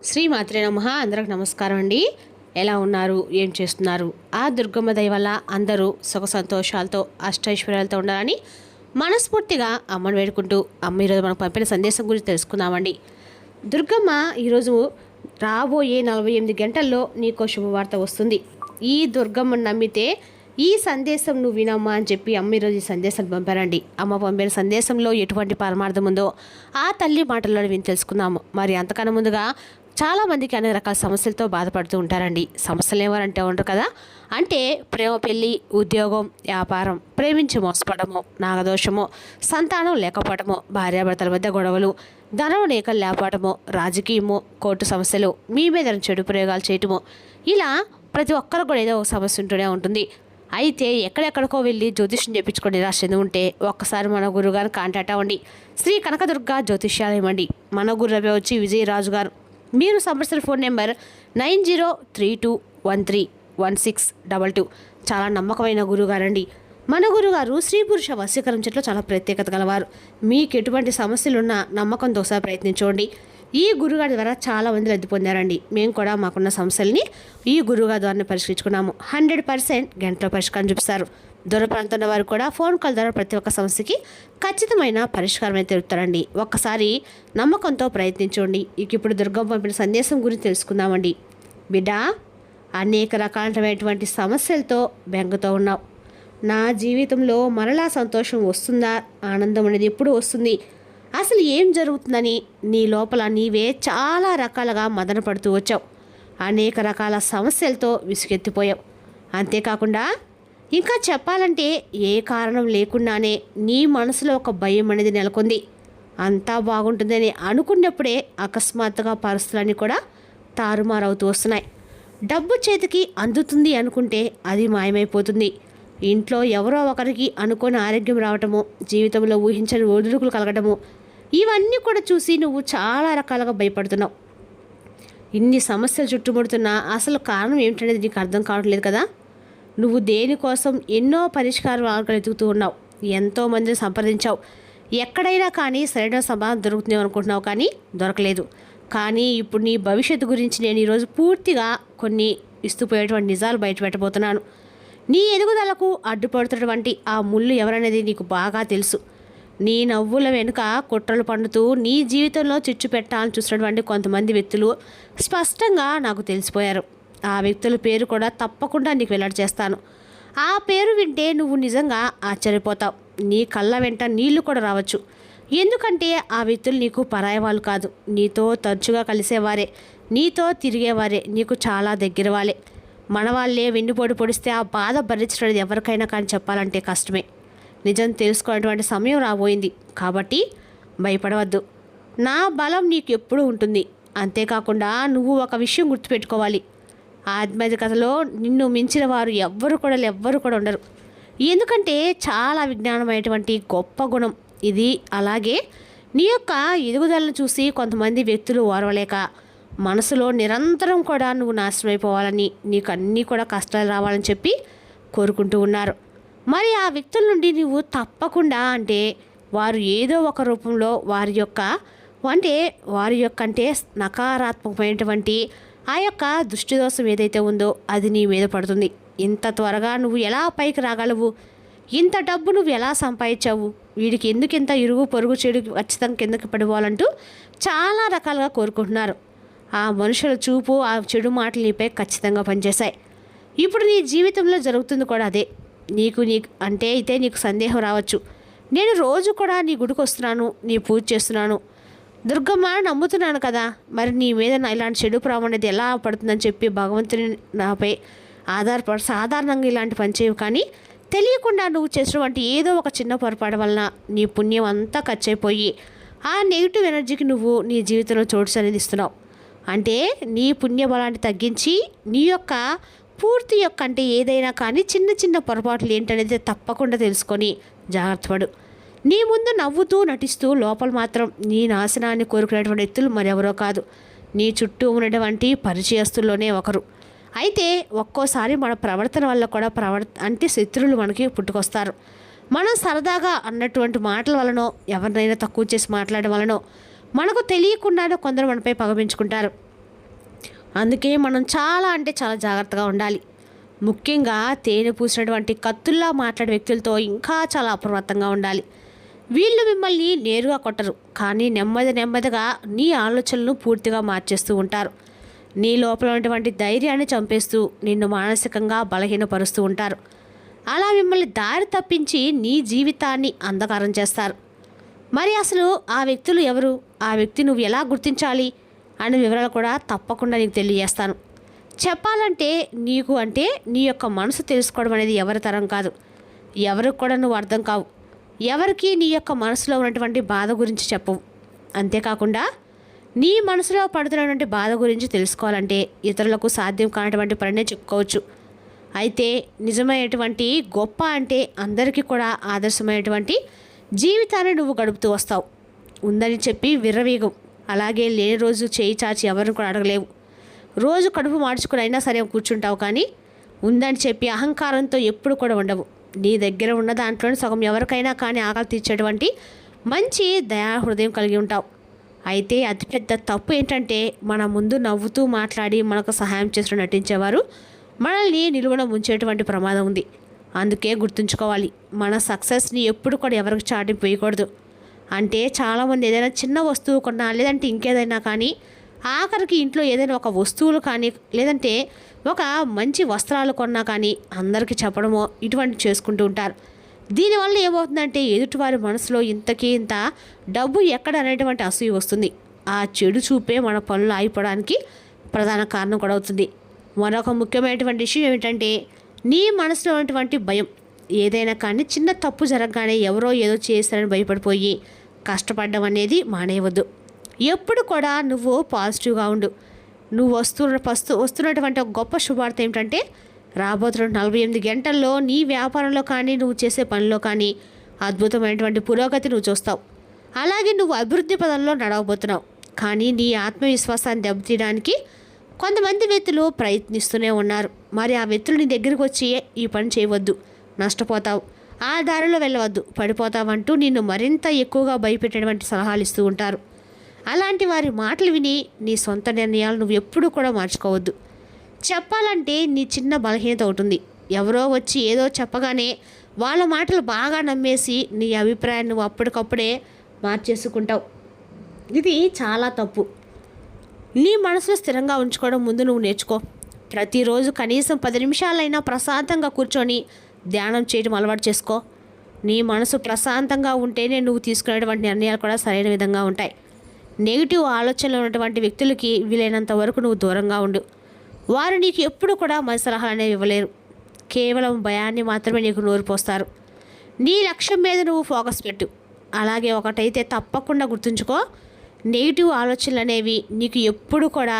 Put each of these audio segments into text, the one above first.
శ్రీమాత్రే నమః. అందరికి నమస్కారం అండి. ఎలా ఉన్నారు, ఏం చేస్తున్నారు? ఆ దుర్గమ్మ దయ వల్ల అందరూ సుఖ సంతోషాలతో అష్టైశ్వర్యాలతో ఉండాలని మనస్ఫూర్తిగా అమ్మను వేడుకుంటూ అమ్మ ఈరోజు మనకు పంపిన సందేశం గురించి తెలుసుకుందామండి. దుర్గమ్మ ఈరోజు రాబోయే 48 గంటల్లో నీకో శుభవార్త వస్తుంది. ఈ దుర్గమ్మను నమ్మితే ఈ సందేశం నువ్వు వినమ్మా అని చెప్పి అమ్మ ఈరోజు ఈ సందేశం పంపారండి. అమ్మ పంపిన సందేశంలో ఎటువంటి పరమార్థం ఉందో ఆ తల్లి మాటల్లో విని తెలుసుకుందాము. మరి అంతకన్నా ముందుగా చాలామందికి అనేక రకాల సమస్యలతో బాధపడుతూ ఉంటారండి. సమస్యలు ఏమనంటే ఉండరు కదా, అంటే ప్రేమ, పెళ్ళి, ఉద్యోగం, వ్యాపారం, ప్రేమించి మోసపడము, నాగదోషము, సంతానం లేకపోవడము, భార్యాభర్తల మధ్య గొడవలు, ధనం లేకలు లేకపోవడము, రాజకీయము, కోర్టు సమస్యలు, మీ మీద చెడు ప్రయోగాలు చేయటము, ఇలా ప్రతి ఒక్కరు కూడా ఏదో ఒక సమస్య ఉంటూనే ఉంటుంది. అయితే ఎక్కడెక్కడికో వెళ్ళి జ్యోతిష్యం చెప్పించుకొని నిరాశ ఉంటే ఒక్కసారి మన గురుగారు కాంటాక్ట్ అవ్వండి. శ్రీ కనకదుర్గ జ్యోతిష్యాలయం అండి. మన గురువు వచ్చి విజయరాజు గారు. మీరు సంప్రదించిన ఫోన్ నెంబర్ 9032131622. చాలా నమ్మకమైన గురుగారండి. మన గురుగారు స్త్రీ పురుష వశీకరణ చెట్లు చాలా ప్రత్యేకత గలవారు. మీకు ఎటువంటి సమస్యలున్నా నమ్మకంతో ఒకసారి ప్రయత్నించండి. ఈ గురుగారి ద్వారా చాలా మంది లబ్ధి పొందారండి. మేము కూడా మాకున్న సమస్యల్ని ఈ గురుగారి ద్వారా పరిష్కరించుకున్నాము. 100% గంటలో పరిష్కారం చూపిస్తారు. దూర ప్రాంతంలో వారు కూడా ఫోన్ కాల్ ద్వారా ప్రతి ఒక్క సమస్యకి ఖచ్చితమైన పరిష్కారం అయితే తెలుపుతారండి. ఒక్కసారి నమ్మకంతో ప్రయత్నించండి. ఇప్పుడు దుర్గమ్మ పంపిన సందేశం గురించి తెలుసుకుందామండి. బిడ్డ, అనేక రకాలైనటువంటి సమస్యలతో బెంగతో ఉన్నావు. నా జీవితంలో మరలా సంతోషం వస్తుందా, ఆనందం అనేది ఎప్పుడు వస్తుంది, అసలు ఏం జరుగుతుందని నీ లోపల నీవే చాలా రకాలుగా మదన పడుతూ వచ్చావు. అనేక రకాల సమస్యలతో విసుగెత్తిపోయావు. అంతేకాకుండా ఇంకా చెప్పాలంటే ఏ కారణం లేకుండానే నీ మనసులో ఒక భయం అనేది నెలకొంది. అంతా బాగుంటుందని అనుకున్నప్పుడే అకస్మాత్తుగా పరిస్థితులన్నీ కూడా తారుమారవుతూ వస్తున్నాయి. డబ్బు చేతికి అందుతుంది అనుకుంటే అది మాయమైపోతుంది. ఇంట్లో ఎవరో ఒకరికి అనుకోని ఆరోగ్యం రావటము, జీవితంలో ఊహించని ఒడిదుడుకులు కలగటము, ఇవన్నీ కూడా చూసి నువ్వు చాలా రకాలుగా భయపడుతున్నావు. ఇన్ని సమస్యలు చుట్టుముడుతున్నా అసలు కారణం ఏమిటనేది నీకు అర్థం కావట్లేదు కదా. నువ్వు దేనికోసం ఎన్నో పరిష్కార మార్గాలు వెతుకుతూ ఉన్నావు. ఎంతోమందిని సంప్రదించావు. ఎక్కడైనా కానీ సరైన సమాధానం దొరుకుతుంది అనుకుంటున్నావు, కానీ దొరకలేదు. కానీ ఇప్పుడు నీ భవిష్యత్తు గురించి నేను ఈరోజు పూర్తిగా కొన్ని ఇస్తుపోయేటువంటి నిజాలు బయట పెట్టబోతున్నాను. నీ ఎదుగుదలకు అడ్డుపడుతున్నటువంటి ఆ ముళ్ళు ఎవరనేది నీకు బాగా తెలుసు. నీ నవ్వుల వెనుక కుట్రలు పండుతూ నీ జీవితంలో చిచ్చు పెట్టాలని చూసినటువంటి కొంతమంది వ్యక్తులు స్పష్టంగా నాకు తెలిసిపోయారు. ఆ వ్యక్తుల పేరు కూడా తప్పకుండా నీకు వెల్లడి చేస్తాను. ఆ పేరు వింటే నువ్వు నిజంగా ఆశ్చర్యపోతావు. నీ కళ్ళ వెంట నీళ్లు కూడా రావచ్చు. ఎందుకంటే ఆ వ్యక్తులు నీకు పరాయి వాళ్ళు కాదు. నీతో తరచుగా కలిసేవారే, నీతో తిరిగేవారే, నీకు చాలా దగ్గర వాళ్ళే. మన వాళ్ళే వెన్నుపోటు పొడిస్తే ఆ బాధ భరించడం ఎవరికైనా కానీ చెప్పాలంటే కష్టమే. నిజం తెలుసుకునేటువంటి సమయం రాబోయింది. కాబట్టి భయపడవద్దు. నా బలం నీకు ఎప్పుడూ ఉంటుంది. అంతేకాకుండా నువ్వు ఒక విషయం గుర్తుపెట్టుకోవాలి. ఆధ్యాత్మికతలో నిన్ను మించిన వారు ఎవ్వరు కూడా ఉండరు. ఎందుకంటే చాలా విజ్ఞానమైనటువంటి గొప్ప గుణం ఇది. అలాగే నీ యొక్క ఎదుగుదలను చూసి కొంతమంది వ్యక్తులు ఓర్వలేక మనసులో నిరంతరం కూడా నువ్వు నాశనం అయిపోవాలని, నీకు అన్నీ కూడా కష్టాలు రావాలని చెప్పి కోరుకుంటూ ఉన్నారు. మరి ఆ వ్యక్తుల నుండి నువ్వు తప్పకుండా అంటే వారు ఏదో ఒక రూపంలో వారి యొక్క నకారాత్మకమైనటువంటి ఆ యొక్క దృష్టిదోషం ఏదైతే ఉందో అది నీ మీద పడుతుంది. ఇంత త్వరగా నువ్వు ఎలా పైకి రాగలవు, ఇంత డబ్బు నువ్వు ఎలా సంపాదించావు, వీడికి ఎందుకు ఇంత ఇరుగు పొరుగు చెడు ఖచ్చితంగా కిందకి పడిపోవాలంటూ చాలా రకాలుగా కోరుకుంటున్నారు. ఆ మనుషుల చూపు, ఆ చెడు మాటలు నీపై ఖచ్చితంగా పనిచేశాయి. ఇప్పుడు నీ జీవితంలో జరుగుతుంది కూడా అదే. నీకు నీకు సందేహం రావచ్చు. నేను రోజు కూడా నీ గుడికి వస్తున్నాను, నీ పూజ చేస్తున్నాను, దుర్గమ్మ నమ్ముతున్నాను కదా, మరి నీ మీద ఇలాంటి చెడు ప్రభావం అనేది ఎలా పడుతుందని చెప్పి భగవంతుని నాపై సాధారణంగా ఇలాంటి పని చేయవు. కానీ తెలియకుండా నువ్వు చేసినటువంటి ఏదో ఒక చిన్న పొరపాటు వలన నీ పుణ్యం అంతా ఖర్చు అయిపోయి ఆ నెగిటివ్ ఎనర్జీకి నువ్వు నీ జీవితంలో చోటు అనేది ఇస్తున్నావు. అంటే నీ పుణ్య బలాన్ని తగ్గించి నీ యొక్క పూర్తి యొక్క అంటే ఏదైనా కానీ చిన్న చిన్న పొరపాట్లు ఏంటనేది తప్పకుండా తెలుసుకొని జాగ్రత్త పడు. నీ ముందు నవ్వుతూ నటిస్తూ లోపల మాత్రం నీ నాశనాన్ని కోరుకునేటువంటి వ్యక్తులు మరెవరో కాదు, నీ చుట్టూ ఉన్నటువంటి పరిచయస్తుల్లోనే ఒకరు. అయితే ఒక్కోసారి మన ప్రవర్తన వల్ల కూడా అంటే శత్రువులు మనకి పుట్టుకొస్తారు. మనం సరదాగా అన్నటువంటి మాటల వలనో, ఎవరినైనా తక్కువ చేసి మాట్లాడడం వలనో మనకు తెలియకుండానే కొందరు మనపై పగ పెంచుకుంటారు. అందుకే మనం చాలా అంటే చాలా జాగ్రత్తగా ఉండాలి. ముఖ్యంగా తేనె పూసినటువంటి కత్తుల్లా మాట్లాడే వ్యక్తులతో ఇంకా చాలా అప్రమత్తంగా ఉండాలి. వీళ్ళు మిమ్మల్ని నేరుగా కొట్టరు, కానీ నెమ్మది నెమ్మదిగా నీ ఆలోచనలను పూర్తిగా మార్చేస్తూ ఉంటారు. నీ లోపల ఉన్నటువంటి ధైర్యాన్ని చంపేస్తూ నిన్ను మానసికంగా బలహీనపరుస్తూ ఉంటారు. అలా మిమ్మల్ని దారి తప్పించి నీ జీవితాన్ని అంధకారం చేస్తారు. మరి అసలు ఆ వ్యక్తులు ఎవరు, ఆ వ్యక్తి నువ్వు ఎలా గుర్తించాలి అనే వివరాలు కూడా తప్పకుండా నీకు తెలియజేస్తాను. చెప్పాలంటే నీకు అంటే నీ యొక్క మనసు తెలుసుకోవడం అనేది ఎవరి తరం కాదు. ఎవరికి కూడా నువ్వు అర్థం కావు. ఎవరికి నీ యొక్క మనసులో ఉన్నటువంటి బాధ గురించి చెప్పవు. అంతేకాకుండా నీ మనసులో పడుతున్నటువంటి బాధ గురించి తెలుసుకోవాలంటే ఇతరులకు సాధ్యం కానటువంటి పనినే చెప్పుకోవచ్చు. అయితే నిజమైనటువంటి గొప్ప అంటే అందరికీ కూడా ఆదర్శమైనటువంటి జీవితాన్ని నువ్వు గడుపుతూ వస్తావు. ఉందని చెప్పి విర్రవీగం, అలాగే లేని రోజు చేయి చాచి ఎవరిని కూడా అడగలేవు. రోజు కడుపు మార్చుకుని అయినా సరే కూర్చుంటావు, కానీ ఉందని చెప్పి అహంకారంతో ఎప్పుడు కూడా ఉండవు. నీ దగ్గర ఉన్న దాంట్లోనే సగం ఎవరికైనా కానీ ఆకలి తీర్చేటువంటి మంచి దయా హృదయం కలిగి ఉంటావు. అయితే అతిపెద్ద తప్పు ఏంటంటే మన ముందు నవ్వుతూ మాట్లాడి మనకు సహాయం చేస్తూ నటించేవారు మనల్ని నిలువన ముంచేటువంటి ప్రమాదం ఉంది. అందుకే గుర్తుంచుకోవాలి, మన సక్సెస్ని ఎప్పుడు కూడా ఎవరికి చాటింపు వేయకూడదు. అంటే చాలామంది ఏదైనా చిన్న వస్తువు కొన్నా, లేదంటే ఇంకేదైనా కానీ, ఆఖరికి ఇంట్లో ఏదైనా ఒక వస్తువులు కానీ, లేదంటే ఒక మంచి వస్త్రాలు కొన్నా కానీ అందరికీ చెప్పడమో ఇటువంటి చేసుకుంటూ ఉంటారు. దీనివల్ల ఏమవుతుందంటే ఎదుటివారి మనసులో ఇంతకీ ఇంత డబ్బు ఎక్కడ అనేటువంటి అసూయ వస్తుంది. ఆ చెడు చూపే మన పనులు ఆగిపోవడానికి ప్రధాన కారణం కూడా అవుతుంది. మరొక ముఖ్యమైనటువంటి విషయం ఏమిటంటే నీ మనసులో ఉన్నటువంటి భయం. ఏదైనా కానీ చిన్న తప్పు జరగగానే ఎవరో ఏదో చేస్తారని భయపడిపోయి కష్టపడడం అనేది మానేయవద్దు. ఎప్పుడు కూడా నువ్వు పాజిటివ్గా ఉండు. నువ్వు వస్తున్నటువంటి ఒక గొప్ప శుభార్త ఏమిటంటే రాబోతున్న 48 గంటల్లో నీ వ్యాపారంలో కానీ, నువ్వు చేసే పనిలో కానీ అద్భుతమైనటువంటి పురోగతి నువ్వు చూస్తావు. అలాగే నువ్వు అభివృద్ధి పదంలో నడవబోతున్నావు. కానీ నీ ఆత్మవిశ్వాసాన్ని దెబ్బతీయడానికి కొంతమంది వ్యక్తులు ప్రయత్నిస్తూనే ఉన్నారు. మరి ఆ వ్యక్తులు నీ దగ్గరికి వచ్చి ఈ పని చేయవద్దు, నష్టపోతావు, ఆ దారిలో వెళ్ళవద్దు, పడిపోతావంటూ నిన్ను మరింత ఎక్కువగా భయపెట్టేటువంటి సలహాలు ఇస్తూ ఉంటారు. అలాంటి వారి మాటలు విని నీ సొంత నిర్ణయాలు నువ్వు ఎప్పుడూ కూడా మార్చుకోవద్దు. చెప్పాలంటే నీ చిన్న బలహీనత అవుతుంది. ఎవరో వచ్చి ఏదో చెప్పగానే వాళ్ళ మాటలు బాగా నమ్మేసి నీ అభిప్రాయాన్ని నువ్వు అప్పటికప్పుడే మార్చేసుకుంటావు. ఇది చాలా తప్పు. నీ మనసులో స్థిరంగా ఉంచుకోవడం ముందు నువ్వు నేర్చుకో. ప్రతిరోజు కనీసం 10 నిమిషాలైనా ప్రశాంతంగా కూర్చొని ధ్యానం చేయడం అలవాటు చేసుకో. నీ మనసు ప్రశాంతంగా ఉంటేనే నువ్వు తీసుకునేటువంటి నిర్ణయాలు కూడా సరైన విధంగా ఉంటాయి. నెగిటివ్ ఆలోచనలు ఉన్నటువంటి వ్యక్తులకి వీలైనంత వరకు నువ్వు దూరంగా ఉండు. వారు నీకు ఎప్పుడు కూడా మంచి సలహాలు అనేవి ఇవ్వలేరు. కేవలం భయాన్ని మాత్రమే నీకు నోరు పోస్తారు. నీ లక్ష్యం మీద నువ్వు ఫోకస్ పెట్టు. అలాగే ఒకటైతే తప్పకుండా గుర్తుంచుకో, నెగిటివ్ ఆలోచనలు అనేవి నీకు ఎప్పుడు కూడా,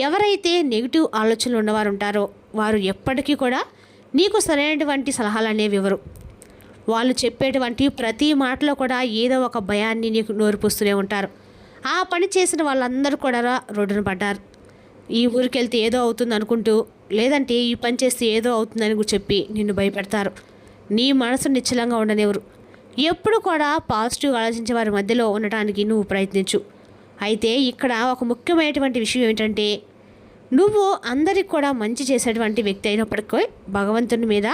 ఎవరైతే నెగిటివ్ ఆలోచనలు ఉన్నవారు ఉంటారో వారు ఎప్పటికీ కూడా నీకు సరైనటువంటి సలహాలు అనేవి ఇవ్వరు. వాళ్ళు చెప్పేటువంటి ప్రతి మాటలో కూడా ఏదో ఒక భయాన్ని నీకు నోరుపుస్తూనే ఉంటారు. ఆ పని చేసిన వాళ్ళందరూ కూడా రోడ్డున పడ్డారు. ఈ ఊరికి వెళ్తే ఏదో అవుతుంది అనుకుంటూ, లేదంటే ఈ పని చేస్తే ఏదో అవుతుందని చెప్పి నిన్ను భయపెడతారు. నీ మనసు నిశ్చలంగా ఉండనివ్వరు. ఎప్పుడు కూడా పాజిటివ్ ఆలోచించే వారి మధ్యలో ఉండటానికి నువ్వు ప్రయత్నించు. అయితే ఇక్కడ ఒక ముఖ్యమైనటువంటి విషయం ఏమిటంటే, నువ్వు అందరికి కూడా మంచి చేసేటువంటి వ్యక్తి అయినప్పటికీ భగవంతుని మీద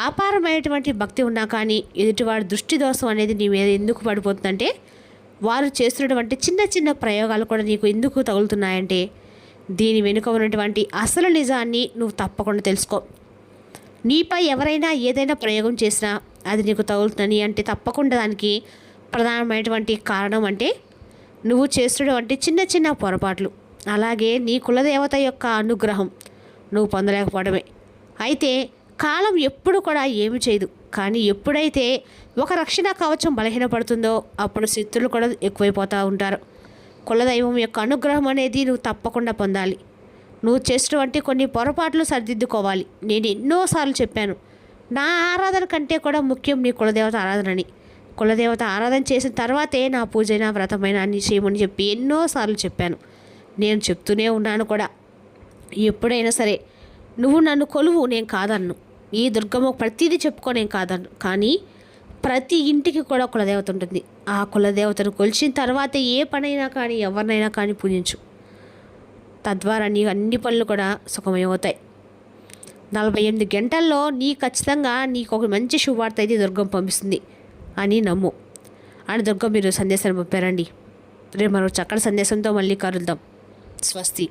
అపారమైనటువంటి భక్తి ఉన్నా కానీ ఎదుటివాడి దృష్టి దోషం అనేది నీ మీద ఎందుకు పడిపోతుందంటే, వారు చేస్తున్నటువంటి చిన్న చిన్న ప్రయోగాలు కూడా నీకు ఎందుకు తగులుతున్నాయంటే దీని వెనుక ఉన్నటువంటి అసలు నిజాన్ని నువ్వు తప్పకుండా తెలుసుకో. నీపై ఎవరైనా ఏదైనా ప్రయోగం చేసినా అది నీకు తగులుతుందని అంటే తప్పకుండా దానికి ప్రధానమైనటువంటి కారణం అంటే నువ్వు చేస్తున్నటువంటి చిన్న చిన్న పొరపాట్లు, అలాగే నీ కులదేవత యొక్క అనుగ్రహం నువ్వు పొందలేకపోవడమే. అయితే కాలం ఎప్పుడు కూడా ఏమి చేయదు, కానీ ఎప్పుడైతే ఒక రక్షణ కవచం బలహీనపడుతుందో అప్పుడు శత్రులు కూడా ఎక్కువైపోతూ ఉంటారు. కులదైవం యొక్క అనుగ్రహం అనేది నువ్వు తప్పకుండా పొందాలి. నువ్వు చేసినటువంటి కొన్ని పొరపాట్లు సరిదిద్దుకోవాలి. నేను ఎన్నోసార్లు చెప్పాను, నా ఆరాధన కంటే కూడా ముఖ్యం నీ కులదేవత ఆరాధనని. కులదేవత ఆరాధన చేసిన తర్వాతే నా పూజైనా వ్రతమైనా అన్ని చేయమని చెప్పి ఎన్నోసార్లు చెప్పాను. నేను చెప్తూనే ఉన్నాను కూడా. ఎప్పుడైనా సరే నువ్వు నన్ను కొలువు, నేను కాదన్ను. ఈ దుర్గమ్మ ప్రతిదీ చెప్పుకో, నేను కాదన్ను. కానీ ప్రతి ఇంటికి కూడా కులదేవత ఉంటుంది. ఆ కులదేవతను కొలిచిన తర్వాత ఏ పనైనా కానీ ఎవరినైనా కానీ పూజించు. తద్వారా నీ అన్ని పనులు కూడా సుఖమయమవుతాయి. 48 గంటల్లో ఖచ్చితంగా నీకు ఒక మంచి శుభవార్త అయితే దుర్గం పంపిస్తుంది అని నమ్ము అని దుర్గం మీరు సందేశాన్ని పంపారండి. రేపు మరో చక్కటి సందేశంతో మళ్ళీ కలుద్దాం. స్వస్తి.